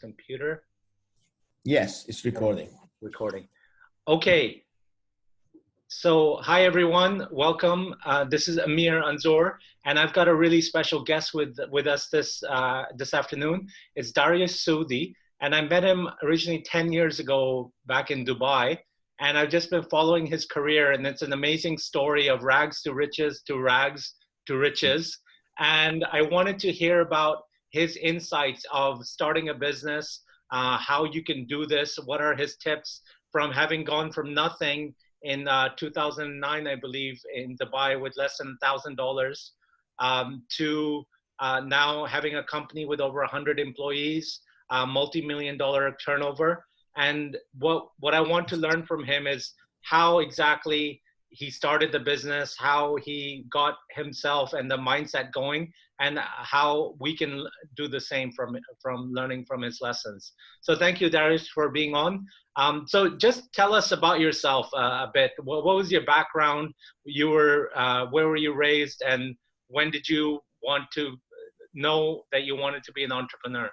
Computer. Yes, it's recording. Recording. Okay. So, hi everyone. Welcome. This is Amir Anzor, and I've got a really special guest with us this afternoon. It's Dariush Soudi, and I met him originally 10 years ago back in Dubai, and I've just been following his career, and it's an amazing story of rags to riches to rags to riches. And I wanted to hear about his insights of starting a business, how you can do this, what are his tips from having gone from nothing in 2009, I believe, in Dubai with less than $1,000 to now having a company with over 100 employees, multi-million-dollar turnover. And what I want to learn from him is how exactly he started the business, how he got himself and the mindset going, and how we can do the same from learning from his lessons. So thank you, Dariush, for being on. So just tell us about yourself a bit. What was your background? Where were you raised, and when did you want to know that you wanted to be an entrepreneur?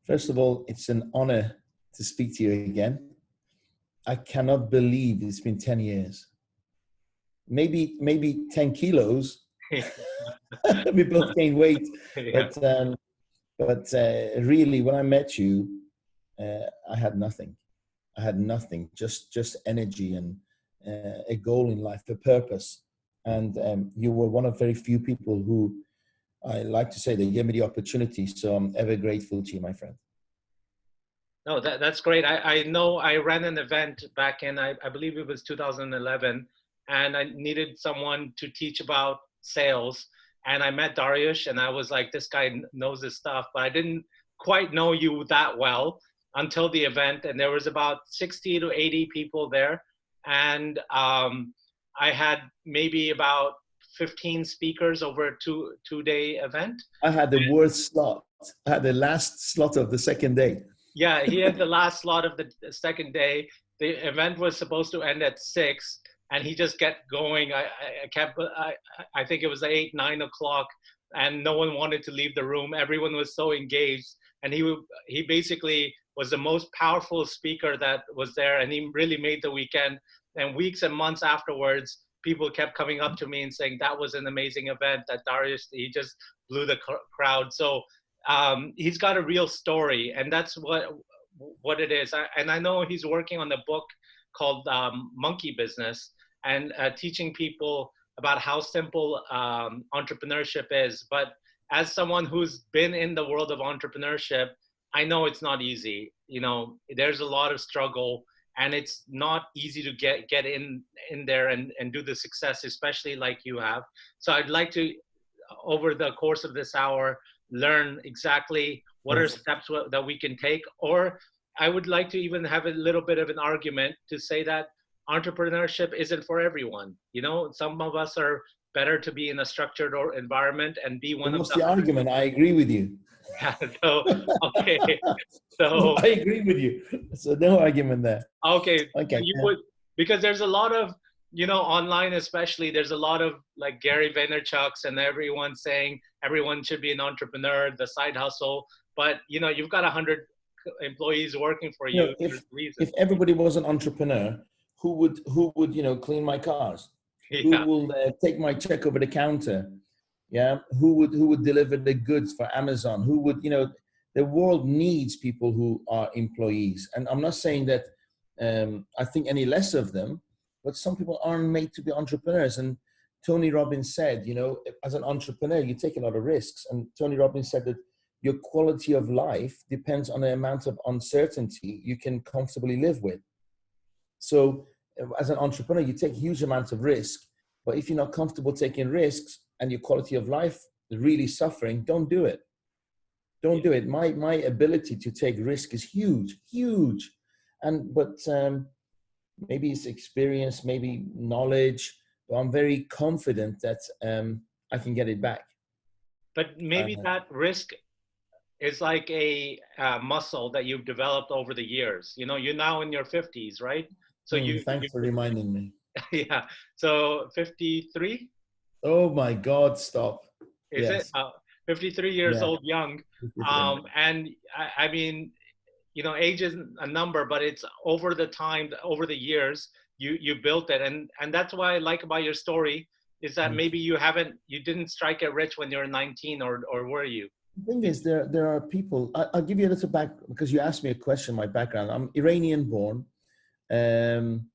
First of all, it's an honor to speak to you again. I cannot believe it's been 10 years. Maybe 10 kilos. We both gained weight. Yeah. But really, when I met you, I had nothing. I had nothing, just energy and a goal in life, a purpose. And you were one of very few people who I like to say they gave me the opportunity. So I'm ever grateful to you, my friend. No, that's great. I know I ran an event back in, I believe it was 2011, and I needed someone to teach about sales. And I met Dariush, and I was like, this guy knows his stuff, but I didn't quite know you that well until the event. And there was about 60 to 80 people there. And I had maybe about 15 speakers over a two-day event. I had the worst slot. I had the last slot of the second day. Yeah, he had the last slot of the second day. The event was supposed to end at 6, and he just kept going. I think it was 8, 9 o'clock, and no one wanted to leave the room. Everyone was so engaged, and he basically was the most powerful speaker that was there, and he really made the weekend. And weeks and months afterwards, people kept coming up to me and saying that was an amazing event. That Dariush, he just blew the crowd. So. He's got a real story, and that's what it is. And I know he's working on a book called Monkey Business, and teaching people about how simple entrepreneurship is. But as someone who's been in the world of entrepreneurship, I know it's not easy. You know, there's a lot of struggle, and it's not easy to get in there and do the success, especially like you have. So I'd like to, over the course of this hour, learn exactly what are steps that we can take. Or I would like to even have a little bit of an argument to say that entrepreneurship isn't for everyone. You know, some of us are better to be in a structured environment and be one of the argument. I agree with you. Yeah, so, okay. So I agree with you. So no argument there. Okay. Okay. You would, because there's a lot of, you know, online especially, there's a lot of like Gary Vaynerchuk's and everyone saying everyone should be an entrepreneur, the side hustle. But, you know, you've got 100 employees working for you. If everybody was an entrepreneur, who would, you know, clean my cars? Yeah. Who will take my check over the counter? Yeah. Who would deliver the goods for Amazon? Who would, you know, the world needs people who are employees. And I'm not saying that I think any less of them, but some people aren't made to be entrepreneurs. And Tony Robbins said, you know, as an entrepreneur, you take a lot of risks. And Tony Robbins said that your quality of life depends on the amount of uncertainty you can comfortably live with. So as an entrepreneur, you take huge amounts of risk, but if you're not comfortable taking risks and your quality of life is really suffering, don't do it. Don't do it. My ability to take risk is huge. But maybe it's experience, maybe knowledge, but I'm very confident that I can get it back. But maybe that risk is like a muscle that you've developed over the years. You know, you're now in your 50s, right? So thanks for reminding me. Yeah. So 53? Oh my God, stop. Is it? 53 years Yeah. old, young. 53. And I mean, you know, age isn't a number, but it's over the time, over the years, you built it. And that's what I like about your story is that Thank maybe you didn't strike it rich when you were 19, or were you? The thing is, there are people. I'll give you a little back because you asked me a question. My background: I'm Iranian born, um,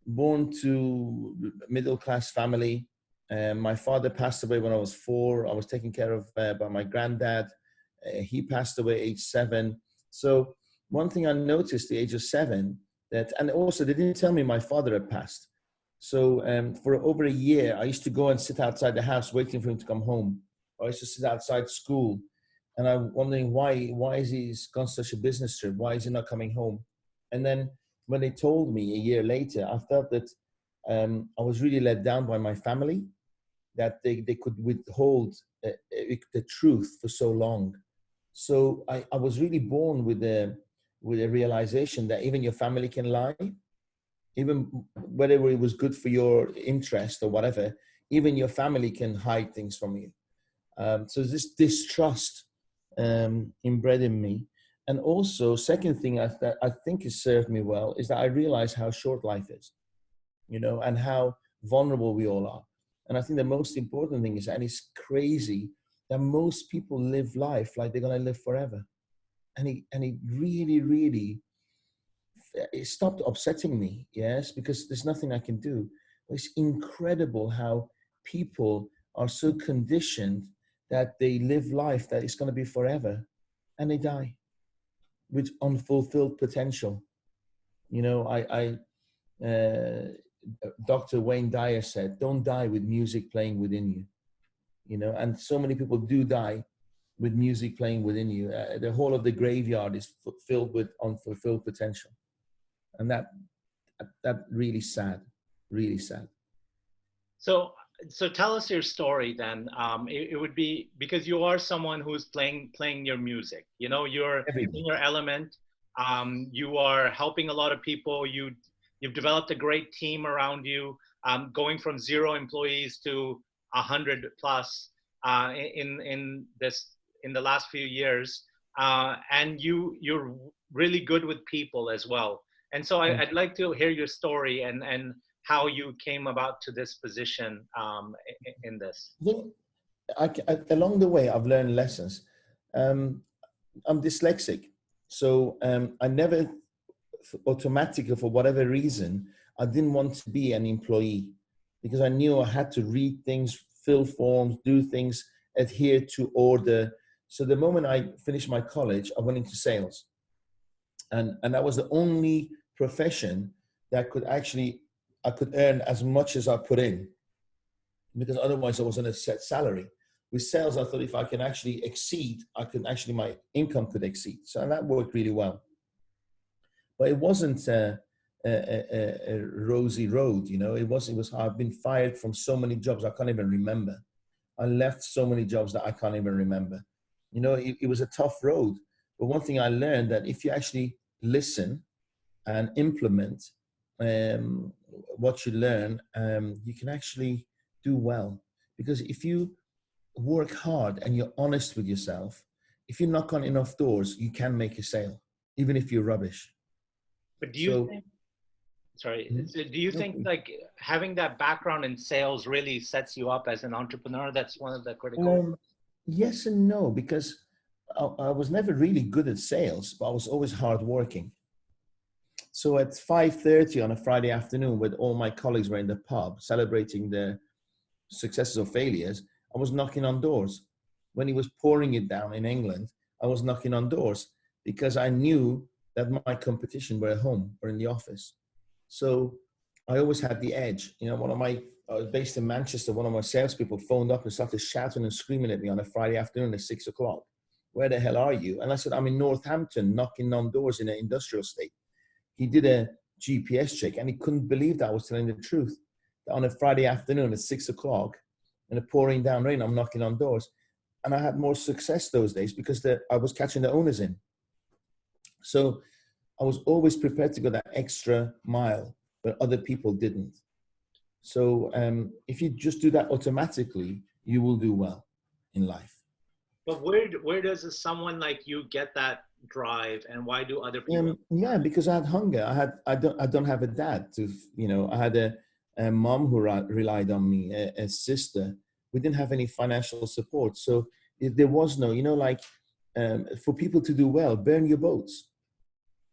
born to middle class family. My father passed away when I was 4. I was taken care of by my granddad. He passed away age 7. So one thing I noticed the age of 7 that, and also they didn't tell me my father had passed. So for over a year, I used to go and sit outside the house waiting for him to come home. I used to sit outside school, and I'm wondering why is he's gone such a business trip? Why is he not coming home? And then when they told me a year later, I felt that I was really let down by my family, that they could withhold the truth for so long. So I was really born with a realization that even your family can lie, even whether it was good for your interest or whatever, even your family can hide things from you. So this distrust inbred in me. And also, second thing that I think has served me well is that I realize how short life is, you know, and how vulnerable we all are. And I think the most important thing is, and it's crazy, that most people live life like they're going to live forever. And it really, really, it stopped upsetting me, yes, because there's nothing I can do. It's incredible how people are so conditioned that they live life that it's going to be forever, and they die with unfulfilled potential. You know, Dr. Wayne Dyer said, "Don't die with music playing within you." You know, and so many people do die with music playing within you. The whole of the graveyard is filled with unfulfilled potential, and that really sad, really sad. So, so tell us your story then. It would be because you are someone who's playing your music. You know, you're Everything. in your element. You are helping a lot of people. You've developed a great team around you. Going from 0 employees to 100 plus in the last few years. And you're really good with people as well. And so Thank I'd like to hear your story and how you came about to this position in this. you. Along the way, I've learned lessons. Um, I'm dyslexic, so I never automatically, for whatever reason, I didn't want to be an employee because I knew I had to read things, fill forms, do things, adhere to order. So the moment I finished my college, I went into sales, and that was the only profession that could actually I could earn as much as I put in, because otherwise I was on a set salary. With sales, I thought if I can actually exceed, my income could exceed. So and that worked really well. But it wasn't a rosy road, you know. It was hard. I've been fired from so many jobs I can't even remember. I left so many jobs that I can't even remember. You know, it was a tough road. But one thing I learned, that if you actually listen and implement what you learn, you can actually do well. Because if you work hard and you're honest with yourself, if you knock on enough doors, you can make a sale, even if you're rubbish. But do you So, think, sorry, mm, so do you think okay. like having that background in sales really sets you up as an entrepreneur? That's one of the critical. um, yes and no, because I was never really good at sales, but I was always hardworking. So at 5:30 on a Friday afternoon, when all my colleagues were in the pub celebrating the successes or failures, I was knocking on doors. When he was pouring it down in England, I was knocking on doors because I knew that my competition were at home or in the office. So I always had the edge. You know, I was based in Manchester. One of my salespeople phoned up and started shouting and screaming at me on a Friday afternoon at 6 o'clock. Where the hell are you? And I said, I'm in Northampton knocking on doors in an industrial estate. He did a GPS check and he couldn't believe that I was telling the truth. That on a Friday afternoon at 6 o'clock in a pouring down rain, I'm knocking on doors. And I had more success those days because I was catching the owners in. So I was always prepared to go that extra mile where other people didn't. So if you just do that automatically, you will do well in life. But where does someone like you get that drive, and why do other people? Yeah, because I had hunger. I don't have a dad to, I had a mom who relied on me, a sister. We didn't have any financial support. So there was no, like, for people to do well, burn your boats,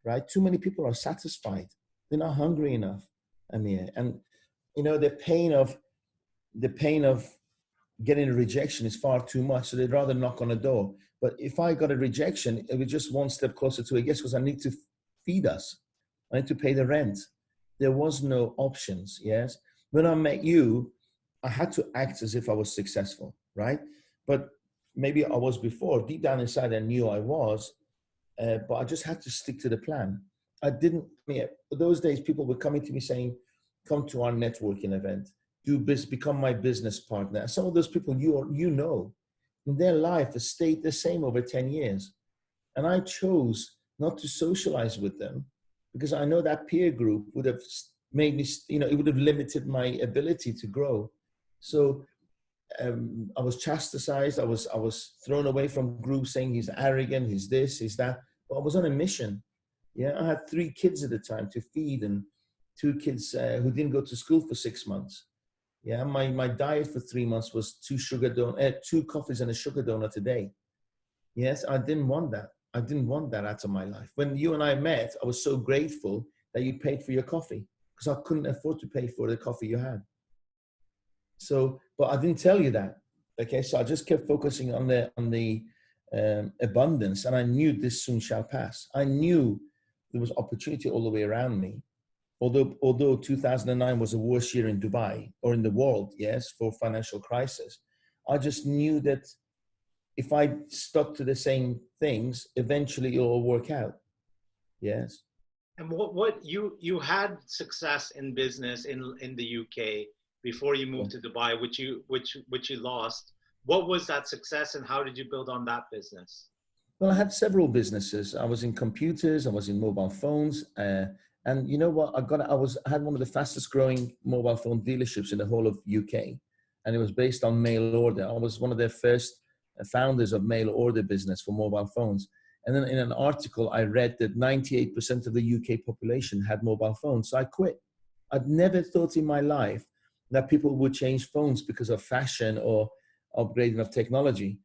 right? Too many people are satisfied. They're not hungry enough. I mean, and, the pain of getting a rejection is far too much. So they'd rather knock on a door. But if I got a rejection, it was just one step closer to a yes, because I need to feed us. I need to pay the rent. There was no options. Yes. When I met you, I had to act as if I was successful, right? But maybe I was before. Deep down inside, I knew I was, but I just had to stick to the plan. I didn't. I mean, those days, people were coming to me saying, "Come to our networking event. Become my business partner." Some of those people their life has stayed the same over 10 years. And I chose not to socialize with them because I know that peer group would have made me, it would have limited my ability to grow. So I was chastised. I was thrown away from groups saying he's arrogant, he's this, he's that. But I was on a mission. Yeah, I had 3 kids at the time to feed, and 2 kids who didn't go to school for 6 months. Yeah, my diet for 3 months was 2 coffees and a sugar donut a day. Yes, I didn't want that. I didn't want that out of my life. When you and I met, I was so grateful that you paid for your coffee because I couldn't afford to pay for the coffee you had. So, but I didn't tell you that. Okay, so I just kept focusing on the abundance, and I knew this soon shall pass. I knew there was opportunity all the way around me. Although 2009 was the worst year in Dubai or in the world, yes, for financial crisis, I just knew that if I stuck to the same things, eventually it'll all work out. Yes. And what you had success in business in the UK before you moved to Dubai, which you lost. What was that success, and how did you build on that business? Well, I had several businesses. I was in computers, I was in mobile phones, and you know what? I had one of the fastest growing mobile phone dealerships in the whole of UK, and it was based on mail order. I was one of their first founders of mail order business for mobile phones. And then in an article, I read that 98% of the UK population had mobile phones. So I quit. I'd never thought in my life that people would change phones because of fashion or upgrading of technology.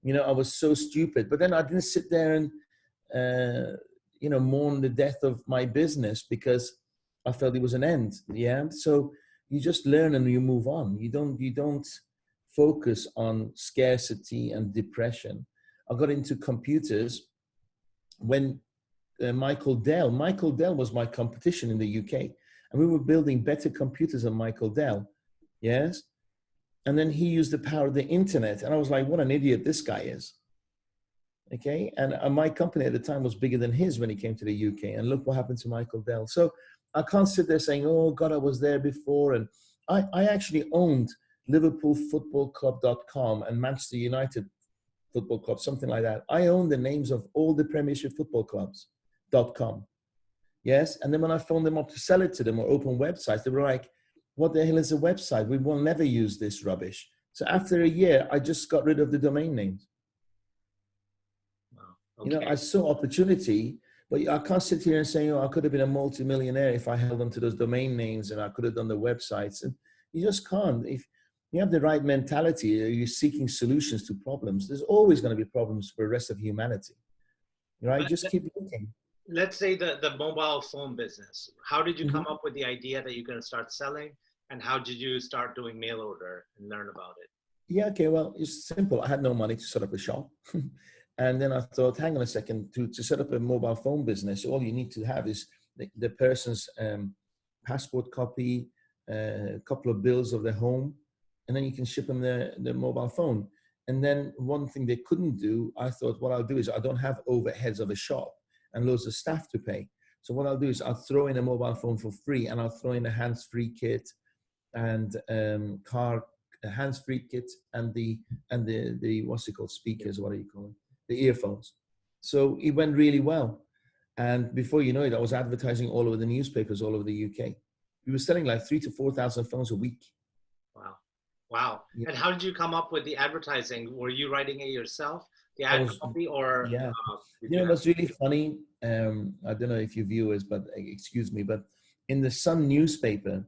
I was so stupid. But then I didn't sit there and, mourn the death of my business because I felt it was an end. Yeah. So you just learn and you move on. You don't focus on scarcity and depression. I got into computers when Michael Dell was my competition in the UK, and we were building better computers than Michael Dell. Yes. And then he used the power of the internet. And I was like, what an idiot this guy is. Okay. And my company at the time was bigger than his when he came to the UK. And look what happened to Michael Dell. So I can't sit there saying, oh God, I was there before. And I actually owned LiverpoolFootballClub.com and Manchester United Football Club, something like that. I owned the names of all the Premiership football clubs.com. Yes. And then when I phoned them up to sell it to them or open websites, they were like, what the hell is a website? We will never use this rubbish. So after a year, I just got rid of the domain names. Wow. Okay. I saw opportunity, but I can't sit here and say, I could have been a multimillionaire if I held on to those domain names and I could have done the websites. And you just can't. If you have the right mentality, you're seeking solutions to problems, there's always going to be problems for the rest of humanity. Right? Just keep looking. Let's say the mobile phone business. How did you come up with the idea that you're going to start selling? And how did you start doing mail order and learn about it? Yeah, okay, well, it's simple. I had no money to set up a shop. And then I thought, hang on a second, to set up a mobile phone business, all you need to have is the person's passport copy, a couple of bills of their home, and then you can ship them their mobile phone. And then one thing they couldn't do, I thought what I'll do is I don't have overheads of a shop and loads of staff to pay. So what I'll do is I'll throw in a mobile phone for free, and I'll throw in a hands-free kit and hands-free kit and the what's it called, speakers, what do you call it, the earphones. So it went really well, and before you know it, I was advertising all over the newspapers all over the UK. We were selling like 3,000 to 4,000 phones a week. Wow. Yeah. And how did you come up with the advertising? Were you writing it yourself, The I ad was, copy, or yeah. did You you know have? what's really funny? I don't know if your viewers, but excuse me, but in the Sun newspaper,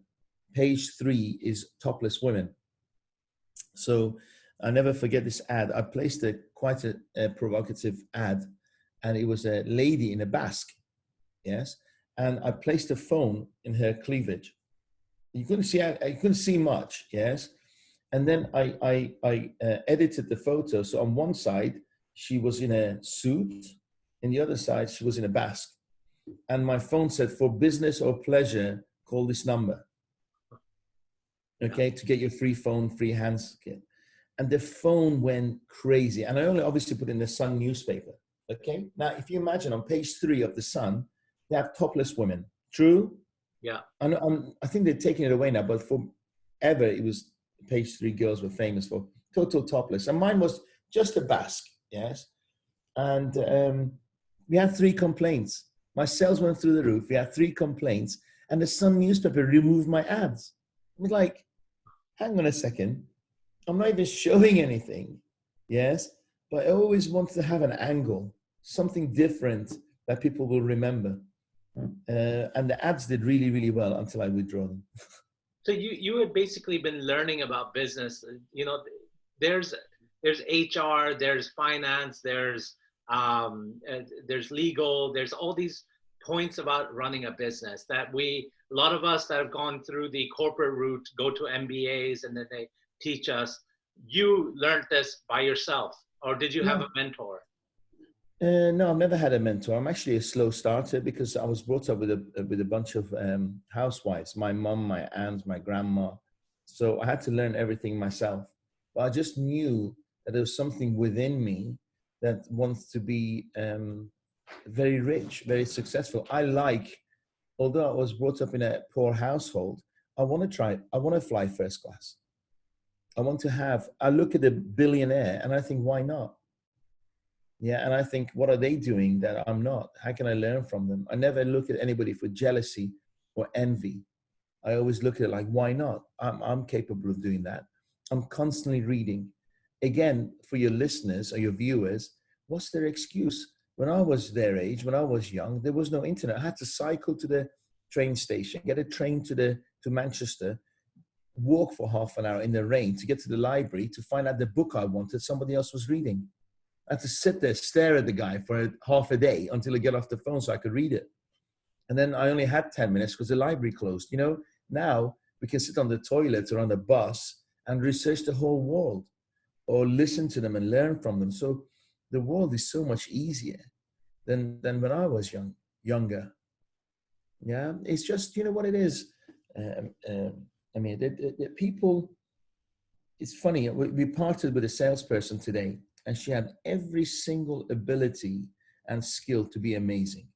page 3 is topless women. So I never forget this ad. I placed quite a provocative ad, and it was a lady in a basque, yes, and I placed a phone in her cleavage. You couldn't see, I couldn't see much, yes, and then I edited the photo. So on one side she was in a suit, in the other side she was in a basque, and my phone said, "For business or pleasure, call this number." Yeah. Okay, to get your free phone, free hands kit. And the phone went crazy. And I only obviously put in the Sun newspaper. Okay. Now, if you imagine on page 3 of the Sun, they have topless women. True. Yeah. I think they're taking it away now, but forever it was page 3 girls were famous for total topless. And mine was just a basque. Yes. And we had 3 complaints. My sales went through the roof. We had 3 complaints. And the Sun newspaper removed my ads. I was like, hang on a second. I'm not even showing anything, yes, but I always want to have an angle, something different that people will remember. And the ads did really, really well until I withdraw them. So you had basically been learning about business. You know, there's there's HR, there's finance, there's legal, there's all these points about running a business that a lot of us that have gone through the corporate route go to MBAs and then they teach us. You learned this by yourself, or did you have Yeah. a mentor? No, I've never had a mentor. I'm actually a slow starter because I was brought up with a bunch of housewives. My mum, my aunt, my grandma. So I had to learn everything myself. But I just knew that there was something within me that wants to be very rich, very successful. Although I was brought up in a poor household, I want to fly first class. I look at a billionaire and I think, why not? Yeah, and I think, what are they doing that I'm not? How can I learn from them? I never look at anybody for jealousy or envy. I always look at it like, why not? I'm capable of doing that. I'm constantly reading. Again, for your listeners or your viewers, what's their excuse? When I was their age, when I was young, there was no internet. I had to cycle to the train station, get a train to Manchester, walk for half an hour in the rain to get to the library to find out the book I wanted somebody else was reading. I had to sit there, stare at the guy for half a day until I get off the phone so I could read it. And then I only had 10 minutes because the library closed. You know, now we can sit on the toilet or on the bus and research the whole world or listen to them and learn from them. So the world is so much easier than when I was younger. Yeah, it's just, you know what it is. I mean, the people, it's funny, we parted with a salesperson today, and she had every single ability and skill to be amazing.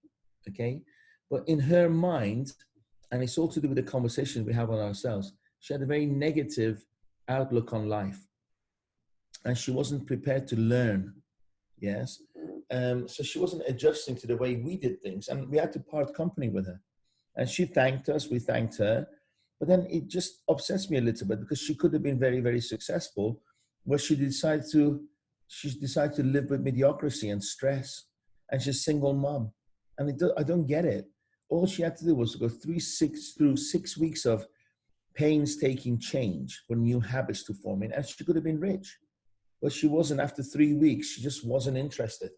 Okay. But in her mind, and it's all to do with the conversation we have on ourselves, she had a very negative outlook on life. And she wasn't prepared to learn. Yes. So she wasn't adjusting to the way we did things. And we had to part company with her. And she thanked us, we thanked her. But then it just upsets me a little bit because she could have been very, very successful, where she decided to live with mediocrity and stress. And she's a single mom. And I don't get it. All she had to do was to go through 6 weeks of painstaking change for new habits to form in, and she could have been rich. But she wasn't. After 3 weeks, she just wasn't interested.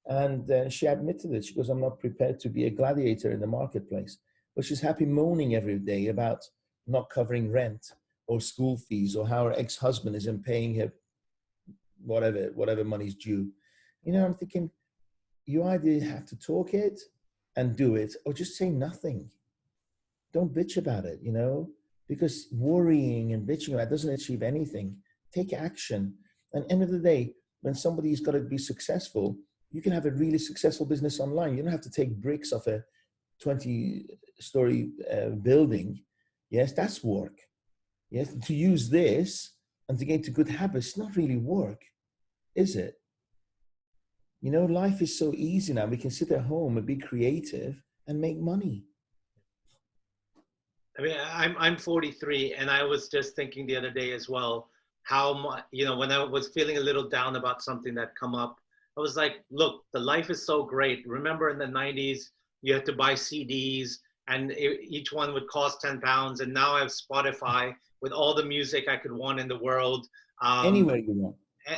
And she admitted it. She goes, I'm not prepared to be a gladiator in the marketplace. But she's happy moaning every day about not covering rent or school fees or how her ex-husband isn't paying her whatever money's due. You know, I'm thinking, you either have to talk it and do it or just say nothing. Don't bitch about it, you know, because worrying and bitching about it doesn't achieve anything. Take action. And end of the day, when somebody's got to be successful, you can have a really successful business online. You don't have to take bricks off a 20-story building. Yes, that's work. Yes, to use this and to get into good habits, not really work, is it? You know, life is so easy now. We can sit at home and be creative and make money. I mean, I'm 43, and I was just thinking the other day as well how much, you know, when I was feeling a little down about something that come up, I was like, look, the life is so great. Remember in the 90s, you had to buy CDs and each one would cost £10. And now I have Spotify with all the music I could want in the world. Um, Anywhere you want,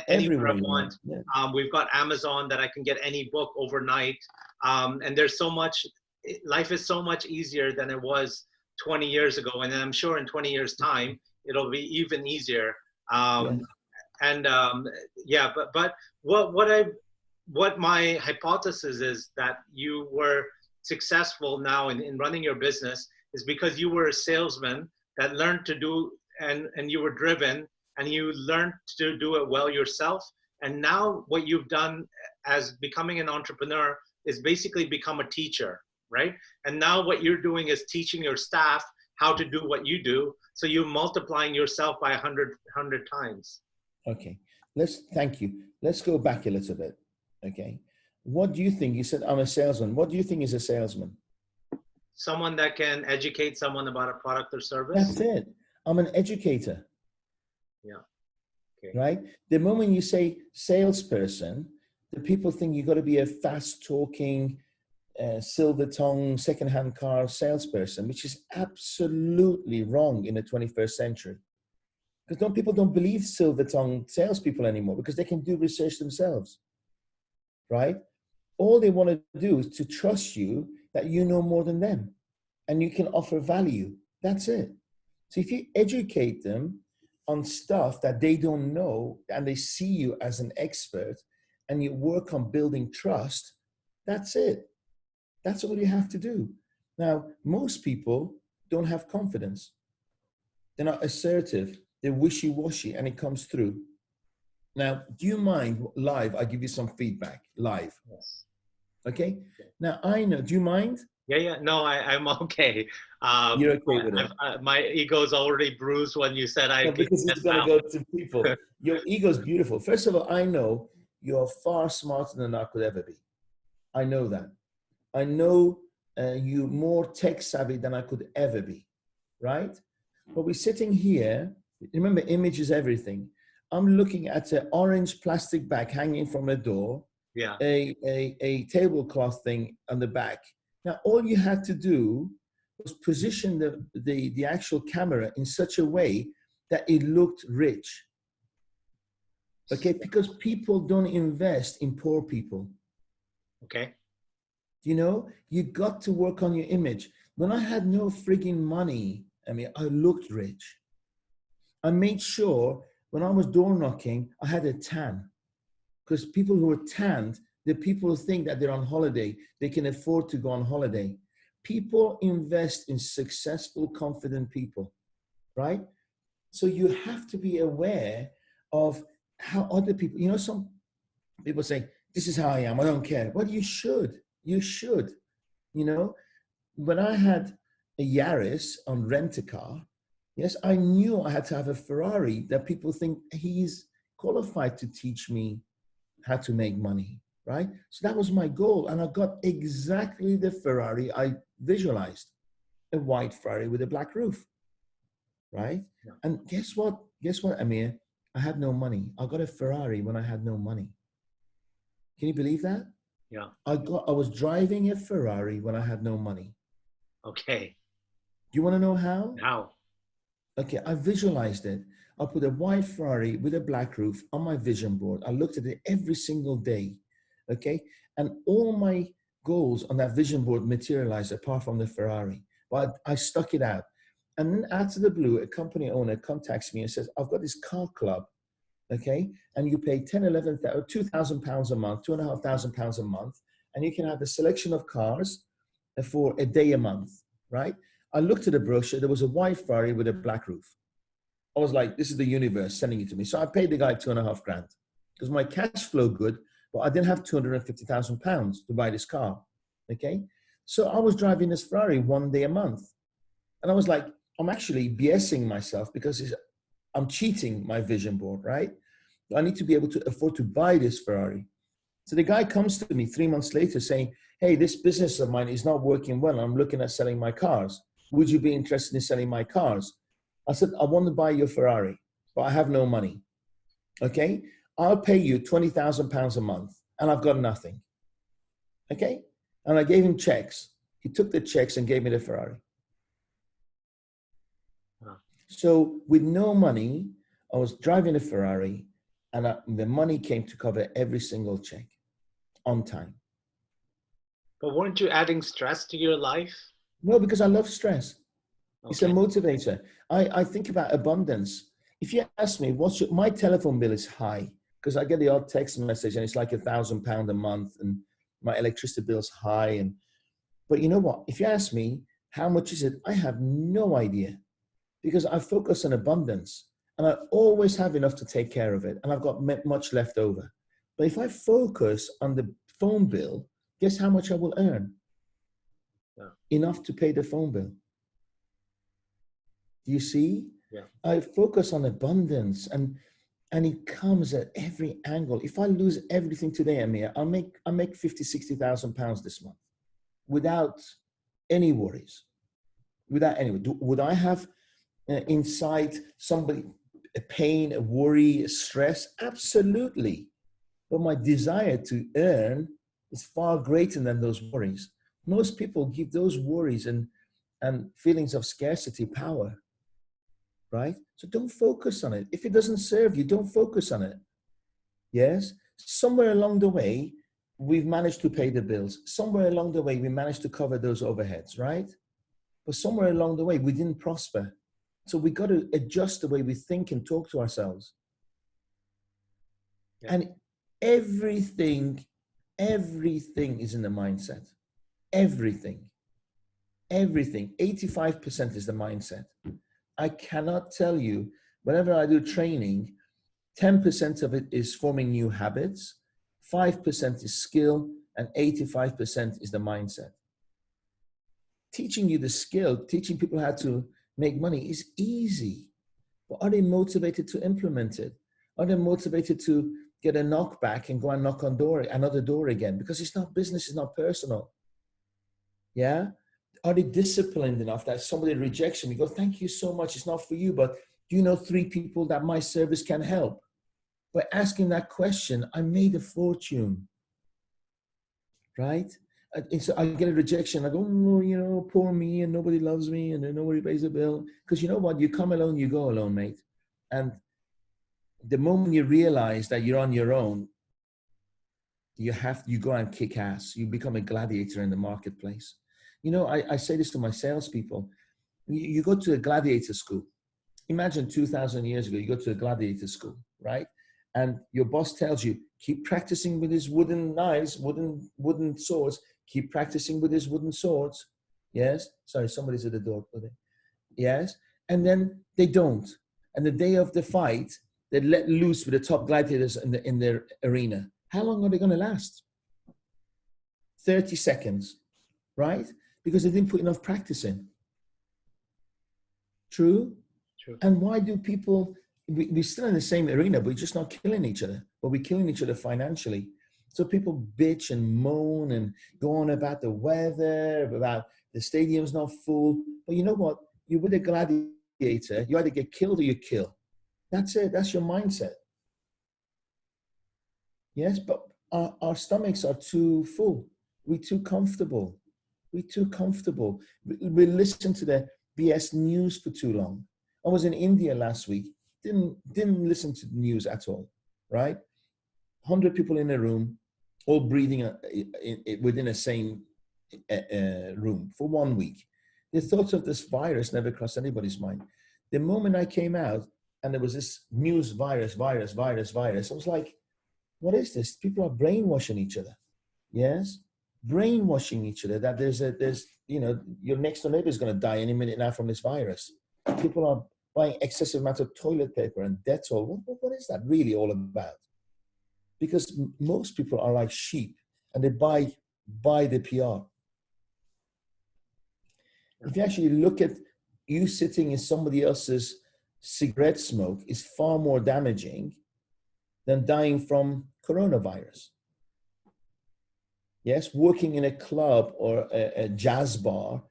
Anywhere everywhere I you want. want. Yeah. We've got Amazon that I can get any book overnight. And there's so much, life is so much easier than it was 20 years ago. And I'm sure in 20 years time, it'll be even easier. Yeah. And yeah, but what my hypothesis is that you were successful now in running your business is because you were a salesman that learned to do, and you were driven, and you learned to do it well yourself. And now what you've done as becoming an entrepreneur is basically become a teacher, right? And now what you're doing is teaching your staff how to do what you do. So you're multiplying yourself by 100 times. Okay. Thank you. Let's go back a little bit. Okay. What do you think? You said I'm a salesman. What do you think is a salesman? Someone that can educate someone about a product or service. That's it. I'm an educator. Yeah. Okay. Right? The moment you say salesperson, the people think you got to be a fast talking, silver tongue, secondhand car salesperson, which is absolutely wrong in the 21st century. Because people don't believe silver tongue salespeople anymore because they can do research themselves. Right? All they want to do is to trust you that you know more than them and you can offer value. That's it. So if you educate them on stuff that they don't know and they see you as an expert and you work on building trust, that's it. That's all you have to do. Now, most people don't have confidence. They're not assertive. They're wishy-washy and it comes through. Now, do you mind live? I give you some feedback live. Yes. Okay. Now I know. Do you mind? Yeah. No, I'm okay. You're okay with it. My ego's already bruised when you said I. No, because it's gonna go to people. Your ego's beautiful. First of all, I know you're far smarter than I could ever be. I know that. I know you're more tech savvy than I could ever be. Right? But we're sitting here. Remember, image is everything. I'm looking at an orange plastic bag hanging from a door. Yeah. A tablecloth thing on the back. Now, all you had to do was position the actual camera in such a way that it looked rich. Okay, because people don't invest in poor people. Okay. You know, you got to work on your image. When I had no frigging money, I mean, I looked rich. I made sure when I was door knocking, I had a tan. Because people who are tanned, the people who think that they're on holiday, they can afford to go on holiday. People invest in successful, confident people, right? So you have to be aware of how other people, you know, some people say, this is how I am, I don't care. Well, you should, you know. When I had a Yaris on rent-a-car, yes, I knew I had to have a Ferrari that people think he's qualified to teach me how to make money, right? So that was my goal. And I got exactly the Ferrari I visualized, a white Ferrari with a black roof, right? Yeah. And guess what, Amir? I had no money. I got a Ferrari when I had no money. Can you believe that? Yeah. I was driving a Ferrari when I had no money. Okay. Do you want to know how? How? Okay, I visualized it. I put a white Ferrari with a black roof on my vision board. I looked at it every single day, okay? And all my goals on that vision board materialized apart from the Ferrari. But I stuck it out. And then out of the blue, a company owner contacts me and says, I've got this car club, okay? And you pay 10, 11,000, 2,000 pounds a month, 2,500 pounds a month, and you can have a selection of cars for a day a month, right? I looked at the brochure, there was a white Ferrari with a black roof. I was like, this is the universe sending it to me. So I paid the guy 2.5 grand because my cash flow good, but I didn't have 250,000 pounds to buy this car, okay? So I was driving this Ferrari one day a month. And I was like, I'm actually BSing myself because I'm cheating my vision board, right? I need to be able to afford to buy this Ferrari. So the guy comes to me 3 months later saying, hey, this business of mine is not working well. I'm looking at selling my cars. Would you be interested in selling my cars? I said, I want to buy your Ferrari, but I have no money. Okay, I'll pay you 20,000 pounds a month and I've got nothing. Okay? And I gave him checks. He took the checks and gave me the Ferrari. Wow. So with no money, I was driving a Ferrari, and the money came to cover every single check on time. But weren't you adding stress to your life? No, because I love stress. Okay. It's a motivator. I think about abundance. If you ask me, my telephone bill is high because I get the odd text message and it's like £1,000 a month, and my electricity bill's high. But you know what? If you ask me, how much is it? I have no idea, because I focus on abundance and I always have enough to take care of it. And I've got much left over. But if I focus on the phone bill, guess how much I will earn? Yeah. Enough to pay the phone bill. Do you see? Yeah. I focus on abundance, and it comes at every angle. If I lose everything today, Amir, I'll make 50, 60,000 pounds this month without any worries. Without any, would I have inside somebody a pain, a worry, a stress? Absolutely. But my desire to earn is far greater than those worries. Most people give those worries and feelings of scarcity power, right? So don't focus on it. If it doesn't serve you, don't focus on it. Yes? Somewhere along the way, we've managed to pay the bills. Somewhere along the way, we managed to cover those overheads, right? But somewhere along the way, we didn't prosper. So we got to adjust the way we think and talk to ourselves. Yeah. And everything is in the mindset. Everything. 85% is the mindset. I cannot tell you, whenever I do training, 10% of it is forming new habits, 5% is skill, and 85% is the mindset. Teaching you the skill, teaching people how to make money is easy. But are they motivated to implement it? Are they motivated to get a knockback and go and knock on another door again? Because it's not business, it's not personal. Yeah? Are they disciplined enough that somebody rejects them? You go, thank you so much, it's not for you, but do you know 3 people that my service can help? By asking that question, I made a fortune, right? And so I get a rejection. I go, oh, you know, poor me, and nobody loves me, and nobody pays the bill. Because you know what? You come alone, you go alone, mate. And the moment you realize that you're on your own, you go and kick ass. You become a gladiator in the marketplace. You know, I say this to my salespeople. You go to a gladiator school. Imagine 2,000 years ago, you go to a gladiator school, right? And your boss tells you, keep practicing with his wooden knives, wooden swords. Keep practicing with his wooden swords. Yes? Sorry, somebody's at the door. Yes? And then they don't. And the day of the fight, they let loose with the top gladiators in their arena. How long are they going to last? 30 seconds, right? Because they didn't put enough practice in. True? True. And why do people, we're still in the same arena, but we're just not killing each other. But we're killing each other financially. So people bitch and moan and go on about the weather, about the stadium's not full. But you know what? You're with a gladiator. You either get killed or you kill. That's it. That's your mindset. Yes, but our stomachs are too full. We're too comfortable. We're too comfortable. We listen to the BS news for too long. I was in India last week. Didn't listen to the news at all, right? 100 people in a room, all breathing within the same room for 1 week. The thoughts of this virus never crossed anybody's mind. The moment I came out and there was this news virus, I was like, what is this? People are brainwashing each other. Yes? Brainwashing each other that there's you know, your next door neighbor is going to die any minute now from this virus. People are buying excessive amounts of toilet paper and Dettol. What is that really all about? Because most people are like sheep and they buy the PR. If you actually look at you sitting in somebody else's cigarette smoke is far more damaging than dying from coronavirus. Yes, working in a club or a jazz bar,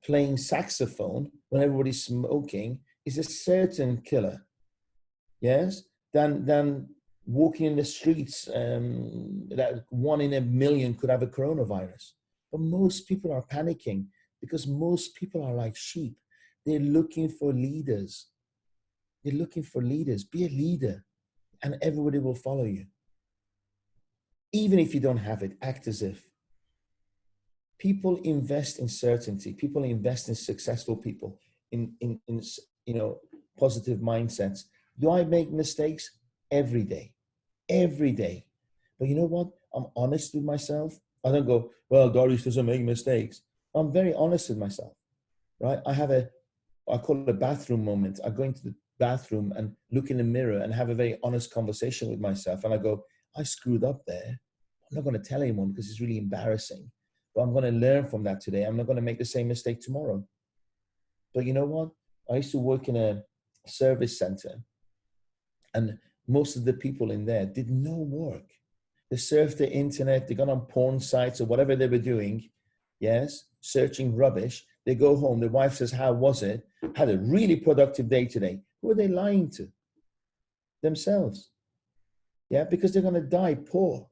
playing saxophone when everybody's smoking is a certain killer. Yes, than walking in the streets, that 1 in a million could have a coronavirus. But most people are panicking because most people are like sheep. They're looking for leaders. They're looking for leaders. Be a leader and everybody will follow you. Even if you don't have it, act as if. People invest in certainty. People invest in successful people, in you know, positive mindsets. Do I make mistakes? Every day. Every day. But you know what? I'm honest with myself. I don't go, well, Dariush doesn't make mistakes. I'm very honest with myself, right? I call it a bathroom moment. I go into the bathroom and look in the mirror and have a very honest conversation with myself. And I go, I screwed up there. I'm not going to tell anyone because it's really embarrassing. But I'm going to learn from that today. I'm not going to make the same mistake tomorrow. But you know what? I used to work in a service center, and most of the people in there did no work. They surfed the internet, they got on porn sites or whatever they were doing, yes, searching rubbish. They go home, the wife says, how was it? Had a really productive day today. Who are they lying to? Themselves. Yeah, because they're going to die poor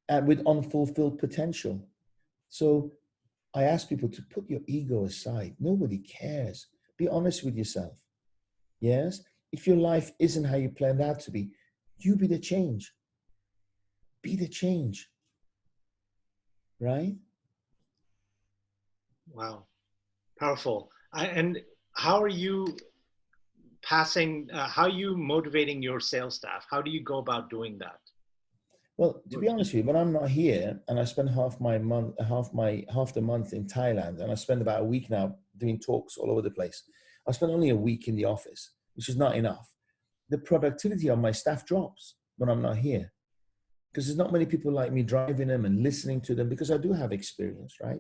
and with unfulfilled potential. So I ask people to put your ego aside. Nobody cares. Be honest with yourself. Yes? If your life isn't how you planned out to be, you be the change. Be the change. Right? Wow. Powerful. And how are you how are you motivating your sales staff? How do you go about doing that? Well, to be honest with you, when I'm not here and I spend half the month in Thailand, and I spend about a week now doing talks all over the place, I spend only a week in the office, which is not enough. The productivity of my staff drops when I'm not here because there's not many people like me driving them and listening to them, because I do have experience, right?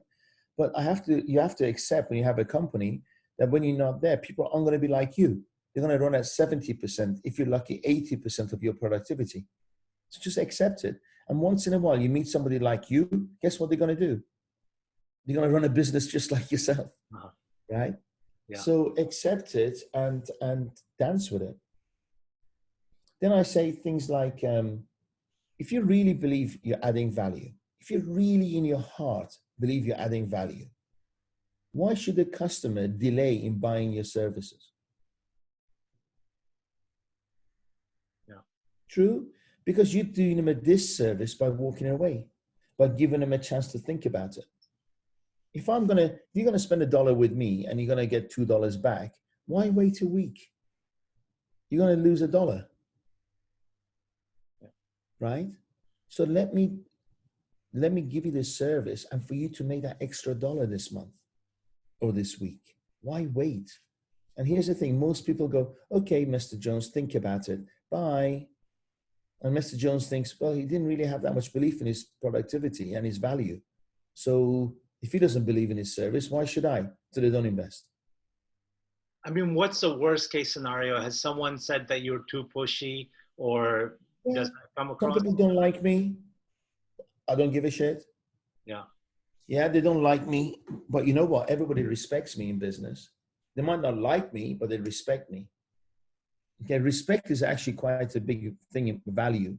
But you have to accept when you have a company that when you're not there, people aren't going to be like you. They're going to run at 70%, if you're lucky, 80% of your productivity. So just accept it. And once in a while, you meet somebody like you, guess what they're going to do? They're going to run a business just like yourself, right? Yeah. So accept it and dance with it. Then I say things like, if you really believe you're adding value, if you really in your heart believe you're adding value, why should the customer delay in buying your services? Yeah. True? Because you're doing them a disservice by walking away, by giving them a chance to think about it. If you're going to spend $1 with me and you're going to get $2 back, why wait a week? You're going to lose $1, right? So let me give you this service and for you to make that extra $1 this month or this week. Why wait? And here's the thing. Most people go, okay, Mr. Jones, think about it. Bye. And Mr. Jones thinks, well, he didn't really have that much belief in his productivity and his value. So if he doesn't believe in his service, why should I? So they don't invest. I mean, what's the worst case scenario? Has someone said that you're too pushy, or does that come Some across? people don't like me. I don't give a shit. Yeah. Yeah, they don't like me. But you know what? Everybody respects me in business. They might not like me, but they respect me. Okay, respect is actually quite a big thing in value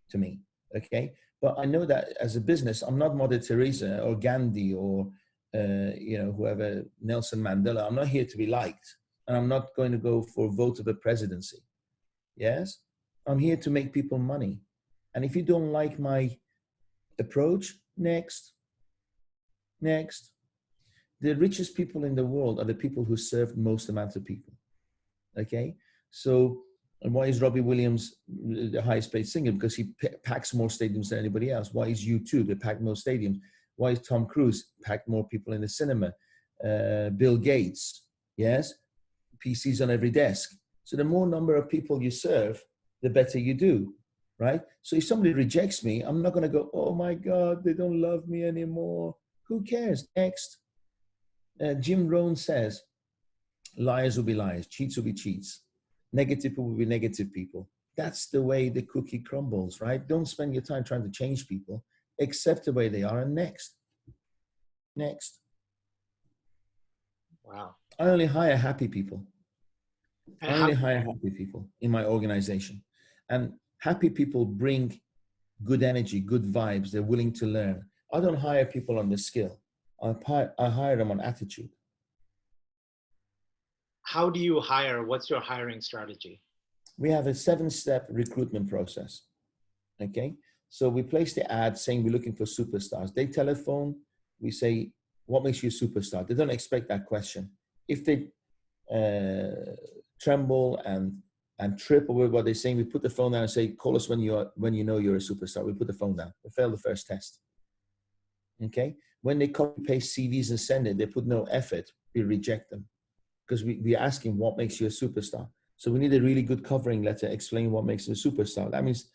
to me. Okay, but I know that as a business, I'm not Mother Teresa or Gandhi or whoever, Nelson Mandela. I'm not here to be liked, and I'm not going to go for a vote of the presidency. Yes, I'm here to make people money, and if you don't like my approach, next. The richest people in the world are the people who serve most amount of people. Okay, so and why is Robbie Williams the highest paid singer? Because he packs more stadiums than anybody else. Why is U2? They pack more stadiums. Why is Tom Cruise packed more people in the cinema? Bill Gates, yes, PCs on every desk. So the more number of people you serve, the better you do, right? So if somebody rejects me, I'm not going to go, oh my God, they don't love me anymore. Who cares? Next. Jim Rohn says, liars will be liars, cheats will be cheats. Negative people will be negative people. That's the way the cookie crumbles, right? Don't spend your time trying to change people. Accept the way they are and next. Wow. I only hire happy people. And I only hire happy people in my organization. And Happy people bring good energy, good vibes. They're willing to learn. I don't hire people on the skill. I hire them on attitude. How do you hire? What's your hiring strategy? We have a 7-step recruitment process. Okay. So we place the ad saying we're looking for superstars. They telephone, we say, what makes you a superstar? They don't expect that question. If they tremble and trip over what they're saying, we put the phone down and say, call us when you know you're a superstar. We put the phone down. They fail the first test. Okay. When they copy paste CVs and send it, they put no effort, we reject them because we're asking what makes you a superstar. So we need a really good covering letter explaining what makes you a superstar. That means,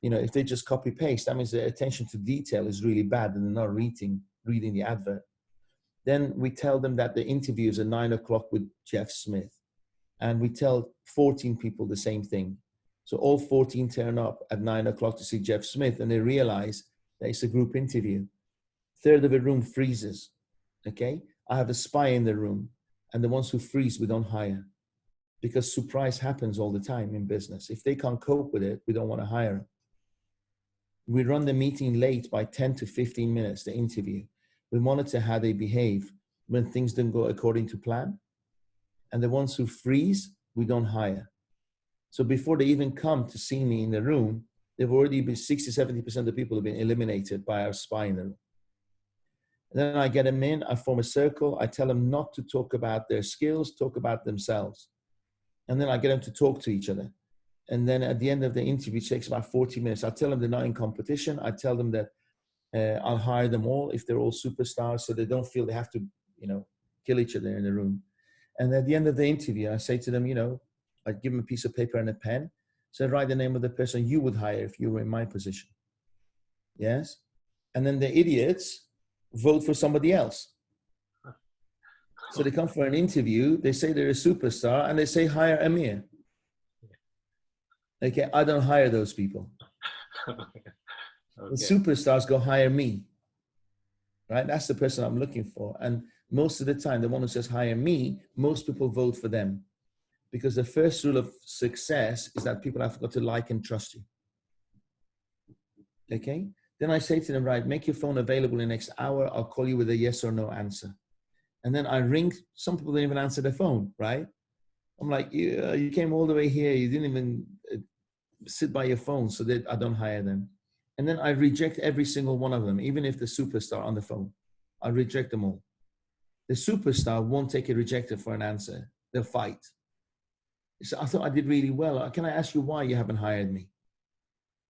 you know, if they just copy paste, that means their attention to detail is really bad and they're not reading the advert. Then we tell them that the interview is at 9 o'clock with Jeff Smith. And we tell 14 people the same thing. So all 14 turn up at 9 o'clock to see Jeff Smith and they realize that it's a group interview. Third of the room freezes, okay? I have a spy in the room and the ones who freeze, we don't hire because surprise happens all the time in business. If they can't cope with it, we don't want to hire them. We run the meeting late by 10 to 15 minutes, the interview. We monitor how they behave when things don't go according to plan. And the ones who freeze, we don't hire. So before they even come to see me in the room, they've already been 60, 70% of the people have been eliminated by our spy in the room. And then I get them in, I form a circle. I tell them not to talk about their skills, talk about themselves. And then I get them to talk to each other. And then at the end of the interview, it takes about 40 minutes. I tell them they're not in competition. I tell them that I'll hire them all if they're all superstars so they don't feel they have to, you know, kill each other in the room. And at the end of the interview, I say to them, you know, I give them a piece of paper and a pen. So write the name of the person you would hire if you were in my position. Yes. And then the idiots vote for somebody else. So they come for an interview, they say they're a superstar and they say, hire Amir. Okay, I don't hire those people. Okay. The superstars go hire me, right? That's the person I'm looking for. And most of the time, the one who says hire me, most people vote for them because the first rule of success is that people have got to like and trust you. Okay. Then I say to them, right, make your phone available in the next hour. I'll call you with a yes or no answer. And then I ring. Some people don't even answer the phone, right? I'm like, you came all the way here. You didn't even sit by your phone, so that I don't hire them. And then I reject every single one of them, even if the superstar on the phone. I reject them all. The superstar won't take a rejected for an answer. They'll fight. So I thought I did really well. Can I ask you why you haven't hired me?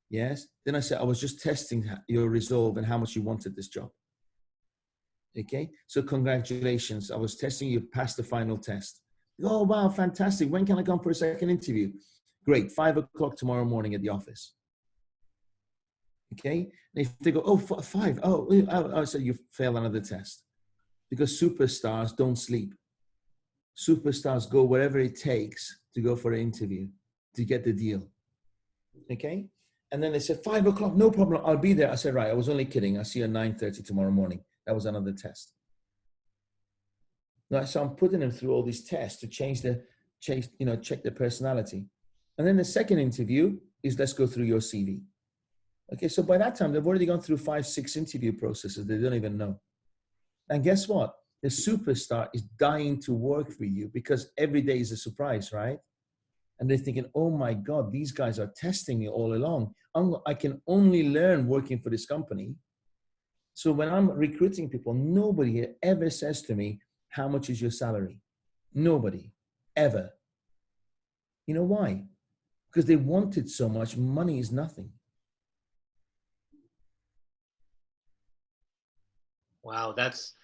Yes. Then I said, I was just testing your resolve and how much you wanted this job. Okay. So congratulations. I was testing you, passed the final test. Oh, wow. Fantastic. When can I come for a second interview? Great. 5 o'clock tomorrow morning at the office. Okay. And if they go, oh, 5. I said, you failed another test because superstars don't sleep. Superstars go wherever it takes to go for an interview to get the deal. Okay. And then they said, 5 o'clock, no problem. I'll be there. I said, right. I was only kidding. I'll see you at 9:30 tomorrow morning. That was another test. Right, so I'm putting them through all these tests to check their personality. And then the second interview is let's go through your CV. Okay, so by that time, they've already gone through 5, 6 interview processes they don't even know. And guess what? The superstar is dying to work for you because every day is a surprise, right? And they're thinking, oh my God, these guys are testing me all along. I can only learn working for this company. So when I'm recruiting people, nobody ever says to me, how much is your salary? Nobody, ever. You know why? Because they want it so much, money is nothing. Wow, that's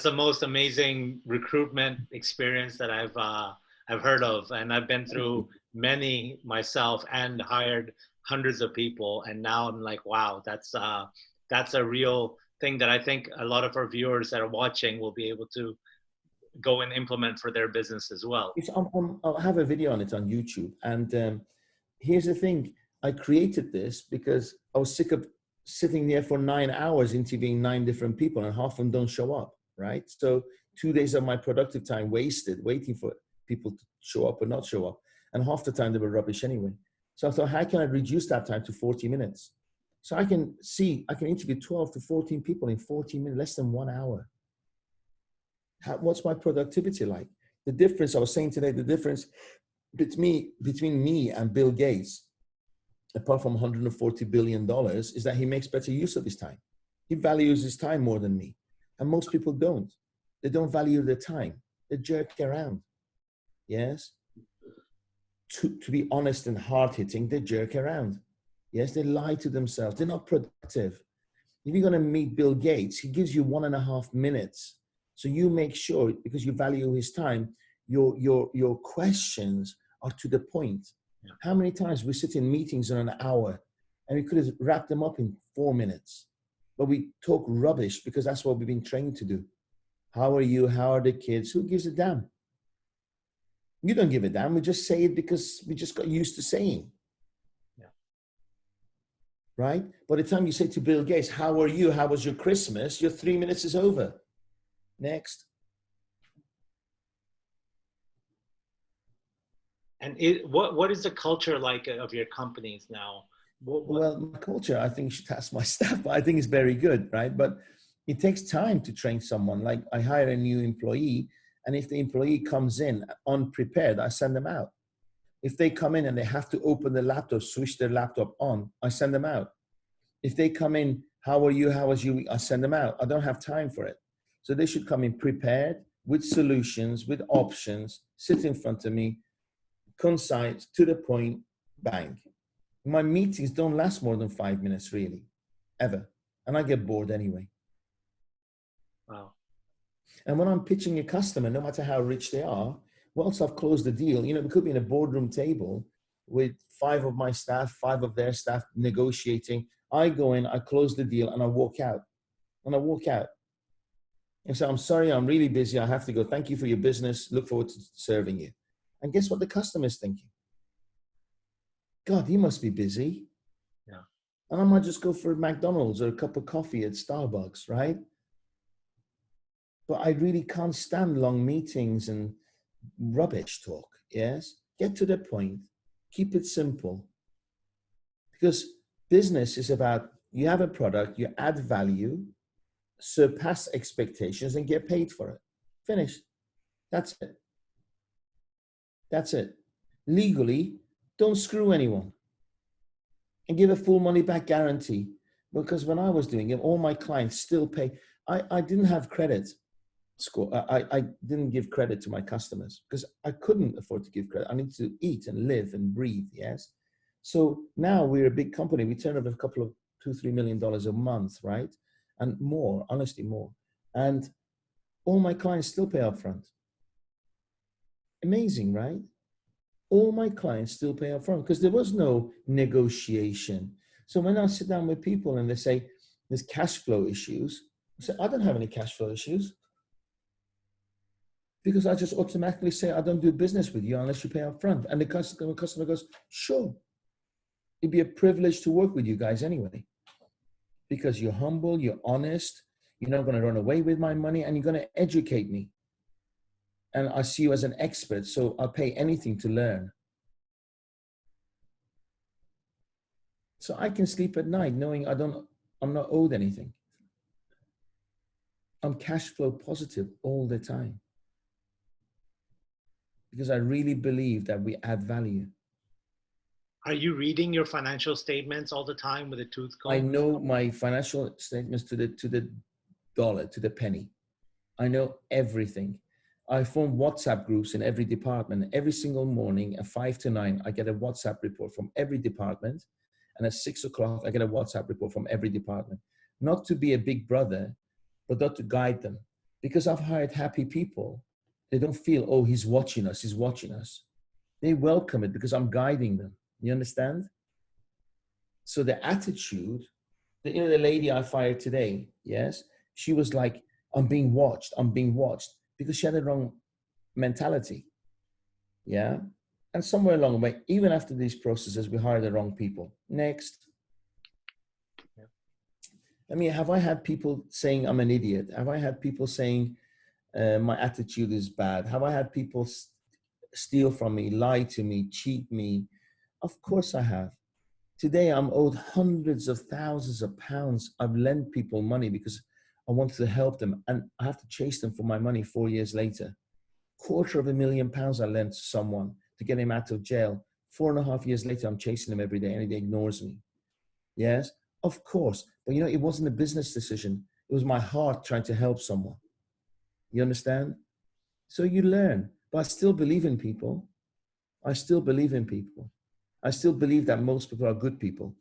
the most amazing recruitment experience that I've heard of, and I've been through many myself and hired hundreds of people, and now I'm like, wow, that's a real thing that I think a lot of our viewers that are watching will be able to go and implement for their business as well. I'll have a video on it on YouTube, and here's the thing: I created this because I was sick of sitting there for 9 hours interviewing 9 different people and half of them don't show up, right? So 2 days of my productive time wasted waiting for people to show up or not show up. And half the time they were rubbish anyway. So I thought, how can I reduce that time to 40 minutes? So I can interview 12 to 14 people in 14 minutes, less than 1 hour. What's my productivity like? The difference, I was saying today, the difference between me and Bill Gates, apart from $140 billion, is that he makes better use of his time. He values his time more than me. And most people don't. They don't value their time. They jerk around. Yes? To be honest and hard-hitting, they jerk around. Yes, they lie to themselves. They're not productive. If you're going to meet Bill Gates, he gives you 1.5 minutes. So you make sure, because you value his time, your questions are to the point. Yeah. How many times we sit in meetings in an hour and we could have wrapped them up in 4 minutes, but we talk rubbish because that's what we've been trained to do. How are you? How are the kids? Who gives a damn? You don't give a damn. We just say it because we just got used to saying. Yeah. Right? By the time you say to Bill Gates, how are you? How was your Christmas? Your 3 minutes is over. Next. And what is the culture like of your companies now? Well, my culture, I think you should ask my staff, but I think it's very good, right? But it takes time to train someone. Like I hire a new employee, and if the employee comes in unprepared, I send them out. If they come in and they have to open the laptop, switch their laptop on, I send them out. If they come in, how are you? How was you? I send them out. I don't have time for it. So they should come in prepared with solutions, with options, sit in front of me, concise, to the point, bang. My meetings don't last more than 5 minutes, really, ever. And I get bored anyway. Wow. And when I'm pitching a customer, no matter how rich they are, once I've closed the deal, you know, we could be in a boardroom table with 5 of my staff, 5 of their staff negotiating. I go in, I close the deal, and I walk out. And so I'm sorry, I'm really busy. I have to go. Thank you for your business. Look forward to serving you. And guess what the customer is thinking? God, he must be busy. Yeah. And I might just go for McDonald's or a cup of coffee at Starbucks, right? But I really can't stand long meetings and rubbish talk, yes? Get to the point. Keep it simple. Because business is about, you have a product, you add value, surpass expectations, and get paid for it. Finish. That's it. That's it. Legally, don't screw anyone. And give a full money back guarantee. Because when I was doing it, all my clients still pay. I didn't have credit score. I didn't give credit to my customers because I couldn't afford to give credit. I need to eat and live and breathe, yes? So now we're a big company. We turn over a couple of $2-3 million a month, right? And more, honestly, more. And all my clients still pay up front. Amazing, right? All my clients still pay up front because there was no negotiation. So when I sit down with people and they say, there's cash flow issues, I say, I don't have any cash flow issues. Because I just automatically say, I don't do business with you unless you pay up front. And the customer goes, sure. It'd be a privilege to work with you guys anyway. Because you're humble, you're honest, you're not going to run away with my money, and you're going to educate me. And I see you as an expert, so I'll pay anything to learn. So I can sleep at night knowing I'm not owed anything. I'm cash flow positive all the time. Because I really believe that we add value. Are you reading your financial statements all the time with a tooth comb? I know my financial statements to the dollar, to the penny. I know everything. I form WhatsApp groups in every department. Every single morning at 5 to 9, I get a WhatsApp report from every department. And at 6 o'clock, I get a WhatsApp report from every department. Not to be a big brother, but not to guide them. Because I've hired happy people. They don't feel, oh, he's watching us, he's watching us. They welcome it because I'm guiding them. You understand? So the attitude, you know, the lady I fired today, yes, she was like, I'm being watched, because she had the wrong mentality. Yeah. And somewhere along the way, even after these processes, we hired the wrong people. Next. Yeah. I mean, have I had people saying I'm an idiot? Have I had people saying my attitude is bad? Have I had people steal from me, lie to me, cheat me, Of course I have. Today I'm owed hundreds of thousands of pounds. I've lent people money because I wanted to help them, and I have to chase them for my money 4 years later. £250,000 I lent to someone to get him out of jail. 4.5 years later, I'm chasing him every day and he ignores me. Yes, of course. But you know, it wasn't a business decision. It was my heart trying to help someone. You understand? So you learn. But I still believe in people. I still believe in people. I still believe that most people are good people.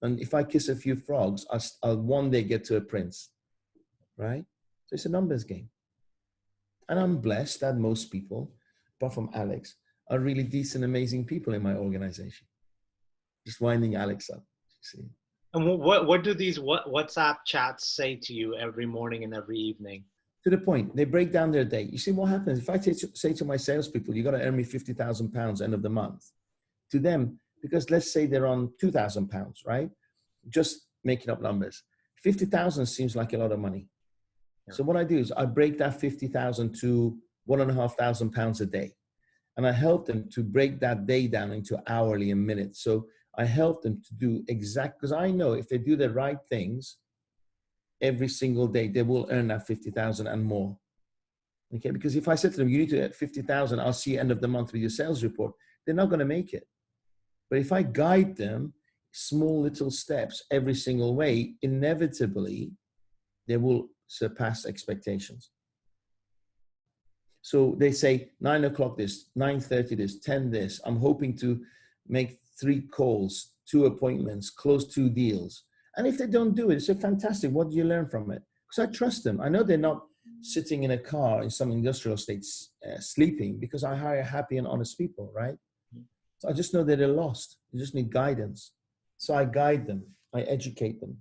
And if I kiss a few frogs, I'll one day get to a prince. Right? So it's a numbers game. And I'm blessed that most people, apart from Alex, are really decent, amazing people in my organization. Just winding Alex up, you see. And what do these WhatsApp chats say to you every morning and every evening? To the point, they break down their day. You see what happens? If I say to my salespeople, you got to earn me £50,000 end of the month. To them, because let's say they're on £2,000, right? Just making up numbers. 50,000 seems like a lot of money. Yeah. So what I do is I break that 50,000 to £1,500 a day. And I help them to break that day down into hourly and minutes. So I help them to do because I know if they do the right things every single day, they will earn that 50,000 and more. Okay, because if I said to them, you need to get 50,000, I'll see you end of the month with your sales report, they're not going to make it. But if I guide them small little steps every single way, inevitably, they will surpass expectations. So they say 9 o'clock this, 9:30 this, 10 this. I'm hoping to make 3 calls, 2 appointments, close 2 deals. And if they don't do it, it's fantastic. What do you learn from it? Because I trust them. I know they're not sitting in a car in some industrial states sleeping, because I hire happy and honest people, right? So I just know that they're lost. They just need guidance. So I guide them. I educate them.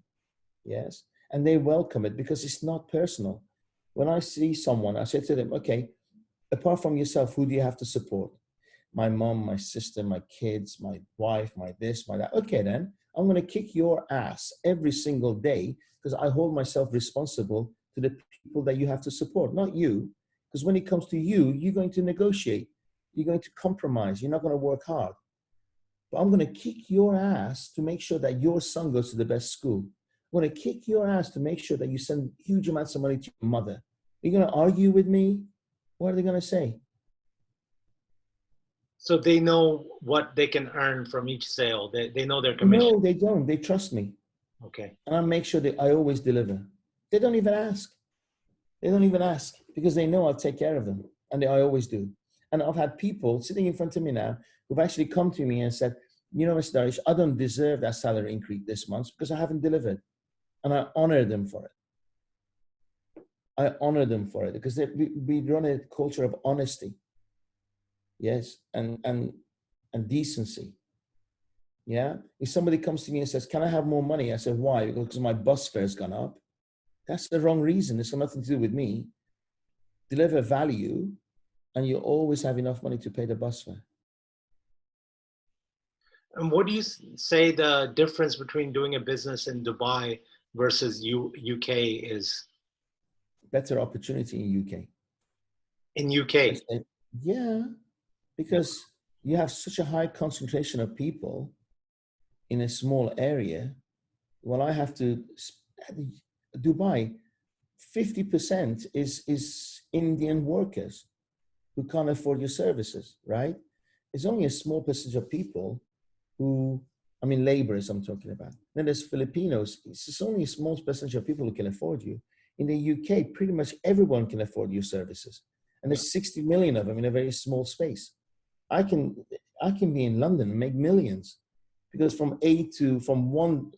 Yes. And they welcome it because it's not personal. When I see someone, I say to them, okay, apart from yourself, who do you have to support? My mom, my sister, my kids, my wife, my this, my that. Okay, then I'm going to kick your ass every single day because I hold myself responsible to the people that you have to support, not you. Because when it comes to you, you're going to negotiate. You're going to compromise. You're not going to work hard. But I'm going to kick your ass to make sure that your son goes to the best school. I'm going to kick your ass to make sure that you send huge amounts of money to your mother. Are you going to argue with me? What are they going to say? So they know what they can earn from each sale. They know their commission. No, they don't. They trust me. Okay. And I make sure that I always deliver. They don't even ask. They don't even ask because they know I'll take care of them. And I always do. And I've had people sitting in front of me now who've actually come to me and said, you know, Mr. Dariush, I don't deserve that salary increase this month because I haven't delivered. And I honor them for it. I honor them for it because we run a culture of honesty. Yes, and decency. Yeah. If somebody comes to me and says, can I have more money? I said, why? Because my bus fare's gone up. That's the wrong reason. It's got nothing to do with me. Deliver value, and you always have enough money to pay the bus fare. And what do you say the difference between doing a business in Dubai versus UK is? Better opportunity in UK. In UK? Yeah, because you have such a high concentration of people in a small area. Well, I have to, Dubai, 50% is Indian workers who can't afford your services, right? It's only a small percentage of people who, I mean, laborers I'm talking about. Then there's Filipinos. It's only a small percentage of people who can afford you. In the UK, pretty much everyone can afford your services. And there's 60 million of them in a very small space. I can be in London and make millions because from one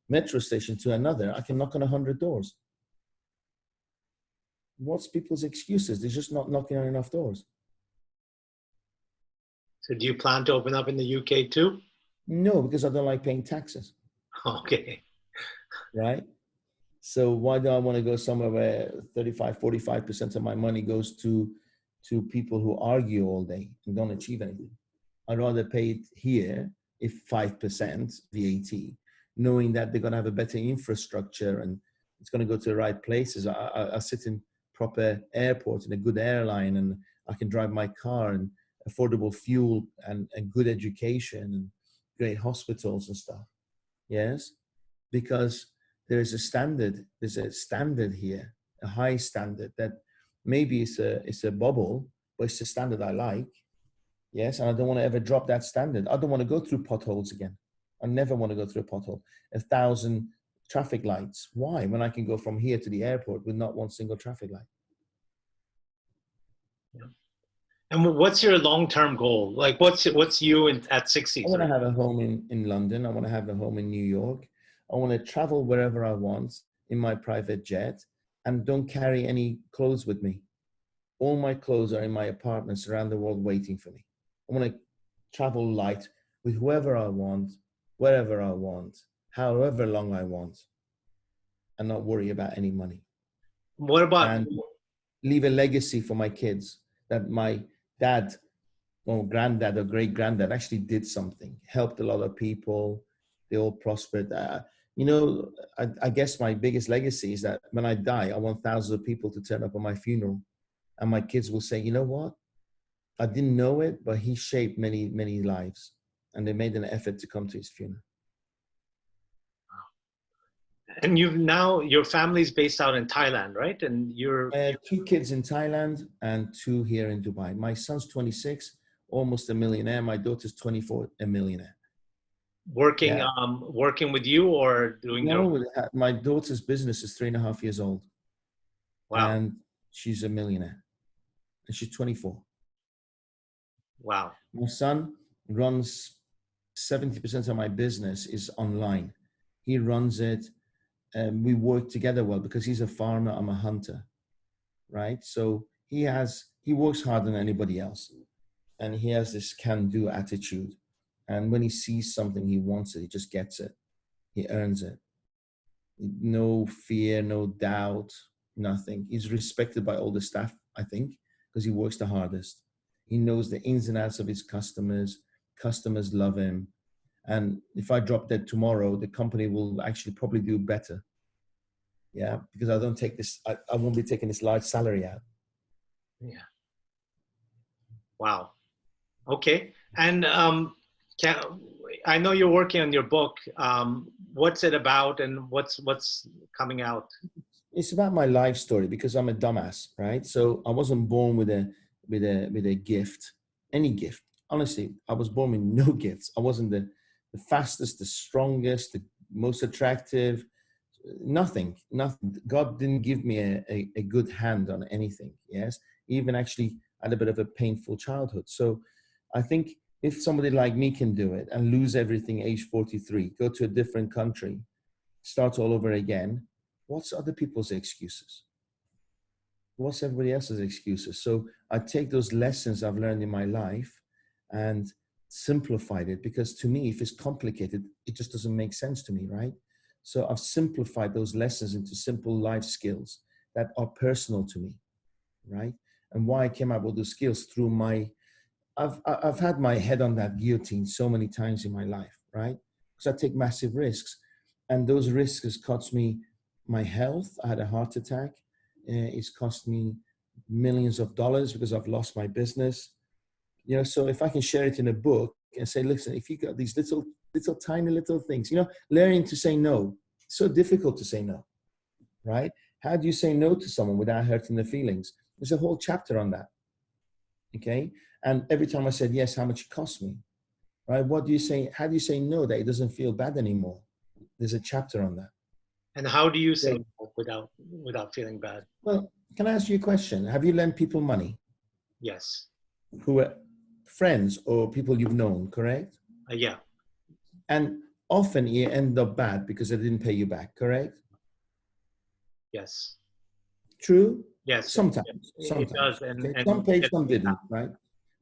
metro station to another, I can knock on 100 doors. What's people's excuses? They're just not knocking on enough doors. So do you plan to open up in the UK too? No, because I don't like paying taxes. Okay. Right? So why do I want to go somewhere where 35, 45% of my money goes to people who argue all day and don't achieve anything? I'd rather pay it here, if 5% VAT, knowing that they're going to have a better infrastructure and it's going to go to the right places. I sit in proper airport in a good airline and I can drive my car and affordable fuel and good education and great hospitals and stuff. Yes, because there's a standard here, a high standard that maybe it's a bubble, but it's a standard I like. Yes, and I don't want to ever drop that standard. I don't want to go through potholes again. I never want to go through a pothole. 1,000 traffic lights. Why? When I can go from here to the airport with not one single traffic light. Yeah. And what's your long-term goal? Like, what's you at 60? I want to have a home in London. I want to have a home in New York. I want to travel wherever I want in my private jet and don't carry any clothes with me. All my clothes are in my apartments around the world waiting for me. I want to travel light with whoever I want, wherever I want, however long I want, and not worry about any money. What about? And leave a legacy for my kids that my dad or granddad or great granddad actually did something, helped a lot of people. They all prospered. You know, I guess my biggest legacy is that when I die, I want thousands of people to turn up on my funeral. And my kids will say, you know what? I didn't know it, but he shaped many, many lives. And they made an effort to come to his funeral. And your family's based out in Thailand, right? And I had 2 kids in Thailand and 2 here in Dubai. My son's 26, almost a millionaire. My daughter's 24, a millionaire. working, Yeah. Working with you or doing their own? No, my daughter's business is 3.5 years old. Wow. And she's a millionaire. And she's 24. Wow. My son runs 70% of my business is online. He runs it. We work together well because he's a farmer, I'm a hunter, right? So he works harder than anybody else. And he has this can-do attitude. And when he sees something, he wants it. He just gets it. He earns it. No fear, no doubt, nothing. He's respected by all the staff, I think, because he works the hardest. He knows the ins and outs of his customers. Customers love him. And if I drop dead tomorrow, the company will actually probably do better. Yeah, because I don't take this, I won't be taking this large salary out. Yeah. Wow. Okay. And I know you're working on your book. What's it about, and what's coming out? It's about my life story because I'm a dumbass, right? So I wasn't born with a gift, any gift. Honestly, I was born with no gifts. I wasn't the fastest, the strongest, the most attractive. Nothing. God didn't give me a good hand on anything. Yes, even actually had a bit of a painful childhood. So I think if somebody like me can do it and lose everything age 43, go to a different country, start all over again, what's other people's excuses? What's everybody else's excuses? So I take those lessons I've learned in my life and simplified it, because to me, if it's complicated, it just doesn't make sense to me, right? So I've simplified those lessons into simple life skills that are personal to me, right? And why I came up with those skills through I've had my head on that guillotine so many times in my life, right? Because I take massive risks, and those risks has cost me my health. I had a heart attack. It's cost me millions of dollars because I've lost my business. You know, so if I can share it in a book and say, listen, if you got these little tiny little things, you know, learning to say no. It's so difficult to say no, right? How do you say no to someone without hurting their feelings? There's a whole chapter on that. Okay. And every time I said yes, how much it cost me, right? What do you say? How do you say no that it doesn't feel bad anymore? There's a chapter on that. And how do you say no without feeling bad? Well, can I ask you a question? Have you lent people money? Yes. Who are friends or people you've known, correct? Yeah. And often you end up bad because they didn't pay you back, correct? Yes. True? Yes. Sometimes. It does. Okay? And Some paid, some didn't, right?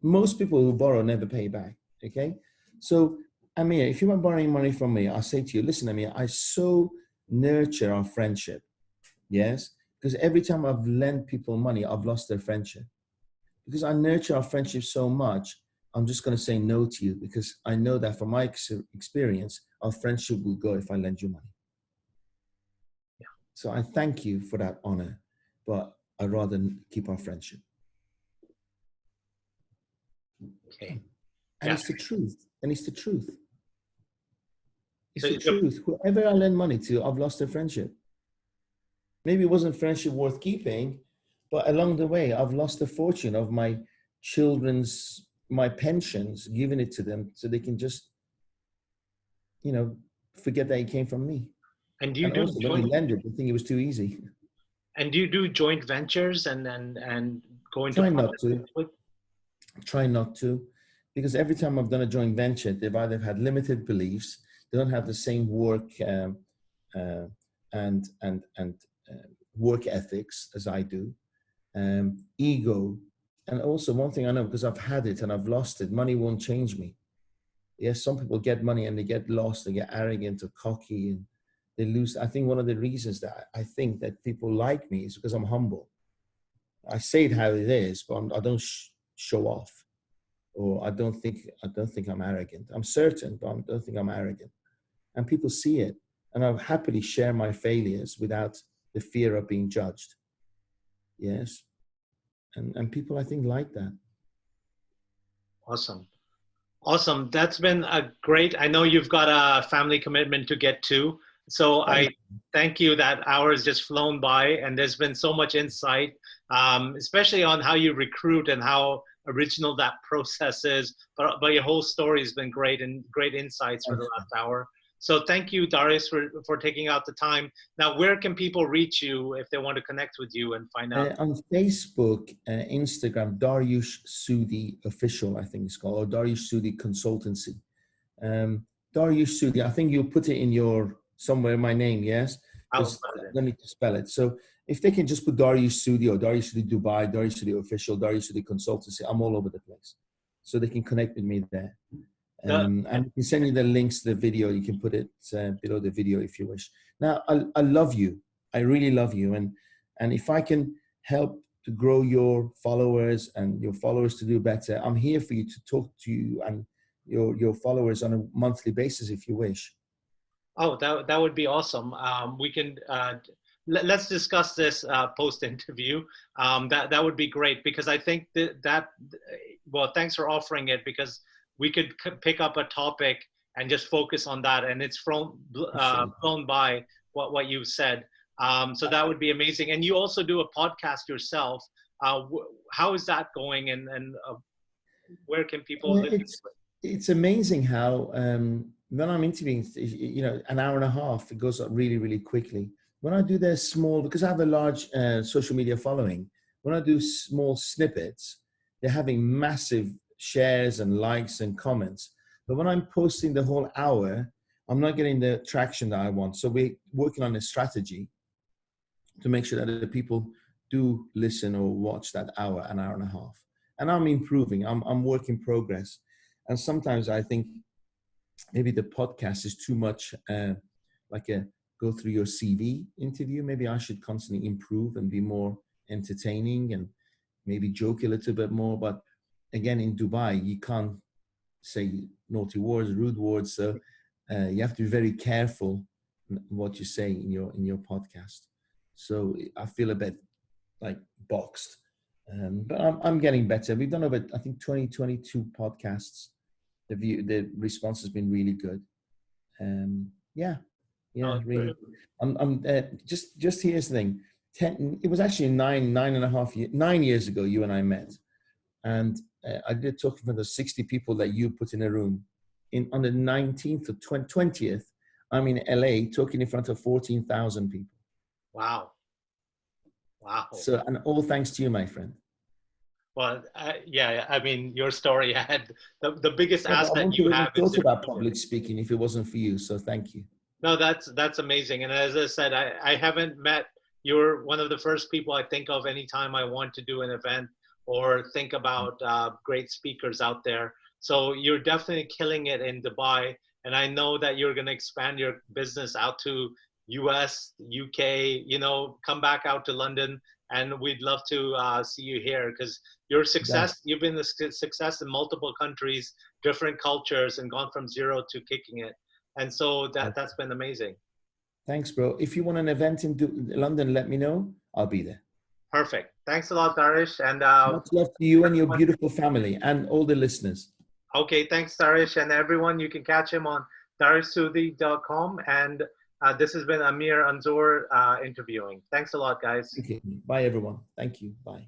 Most people who borrow never pay back, okay? So, Amir, if you were borrowing money from me, I'll say to you, listen, Amir, I so nurture our friendship, yes? Because every time I've lent people money, I've lost their friendship. Because I nurture our friendship so much, I'm just going to say no to you because I know that from my experience, our friendship will go if I lend you money. Yeah. So I thank you for that honor, but I'd rather keep our friendship. Okay. And Yeah. it's the truth. And it's the truth. It's So the truth. Whoever I lend money to, I've lost a friendship. Maybe it wasn't friendship worth keeping, but along the way, I've lost a fortune of my children's, my pensions, giving it to them so they can just, you know, forget that it came from me. and do you And do also, when you joint lend it, they think it was too easy. and do you do joint ventures and go into Try not to. partnerships with? Try not to, because every time I've done a joint venture, they've either had limited beliefs, they don't have the same work uh, and work ethics as I do, ego, and also one thing I know because I've had it and I've lost it. Money won't change me. Yes, some people get money and they get lost, they get arrogant or cocky, and they lose. I think one of the reasons that I think that people like me is because I'm humble. I say it how it is, but I don't show off, or I don't think I'm arrogant. I'm certain, but I don't think I'm arrogant. And people see it, and I'll happily share my failures without the fear of being judged. Yes, and people I think like that. Awesome. Awesome. That's been a great. I know you've got a family commitment to get to. So Thank I thank you. That hour has just flown by, and there's been so much insight, especially on how you recruit and how original that process is. But your whole story has been great and great insights for the last hour. So thank you, Darius, for taking out the time. Now, where can people reach you if they want to connect with you and find out? On Facebook, Instagram, Dariush Soudi Official, I think it's called, or Dariush Soudi Consultancy. Dariush Soudi, I think you'll put it in your, somewhere, my name, yes? Because I don't need to spell it. So if they can just put Dariush Soudi or Dariush Soudi Dubai, Dariush Soudi Official, Dariush Soudi Consultancy, I'm all over the place. So they can connect with me there. And I can send you the links to the video. You can put it below the video if you wish. Now, I love you. I really love you. And if I can help to grow your followers and your followers to do better, I'm here for you to talk to you and your followers on a monthly basis if you wish. Oh, that would be awesome. We can let's discuss this post interview. That would be great because I think that well, thanks for offering it because we could pick up a topic and just focus on that, and it's flown by what you said. So that would be amazing. And you also do a podcast yourself. How is that going, and where can people listen to it? It's amazing how when I'm interviewing, you know, an hour and a half, it goes up really, really quickly. When I do their small, because I have a large social media following, when I do small snippets, they're having massive shares and likes and comments. But when I'm posting the whole hour, I'm not getting the traction that I want. So we're working on a strategy to make sure that the people do listen or watch that hour, an hour and a half. And I'm improving. I'm work in progress. And sometimes I think maybe the podcast is too much like a go through your CV interview. Maybe I should constantly improve and be more entertaining and maybe joke a little bit more. But again, in Dubai, you can't say naughty words, rude words. So you have to be very careful what you say in your podcast. So I feel a bit like boxed. But I'm getting better. We've done over, I think, 22 podcasts. The response has been really good. Yeah, really. Just here's the thing. It was actually 9 years ago you and I met, and I did talk in front of 60 people that you put in a room. On the 19th or 20th, I'm in LA talking in front of 14,000 people. Wow. Wow. So, and all thanks to you, my friend. Well, yeah, I mean, your story had the biggest asset I wouldn't you have have even is thought your about story. public speaking if it wasn't for you. So thank you. No, that's amazing. And as I said, I haven't met, you're one of the first people I think of anytime I want to do an event or think about great speakers out there. So you're definitely killing it in Dubai. And I know that you're going to expand your business out to US, UK, you know, come back out to London. And we'd love to see you here because your success, you've been a success in multiple countries, different cultures, and gone from zero to kicking it. And so that's been amazing. Thanks, bro. If you want an event in London, let me know. I'll be there. Perfect. Thanks a lot, Dariush. And Much love to you and your beautiful family and all the listeners. okay, thanks, Dariush. And everyone, you can catch him on darishsoudi.com. And this has been Amir Anzor interviewing. Thanks a lot, guys. Okay. Bye, everyone. Thank you. Bye.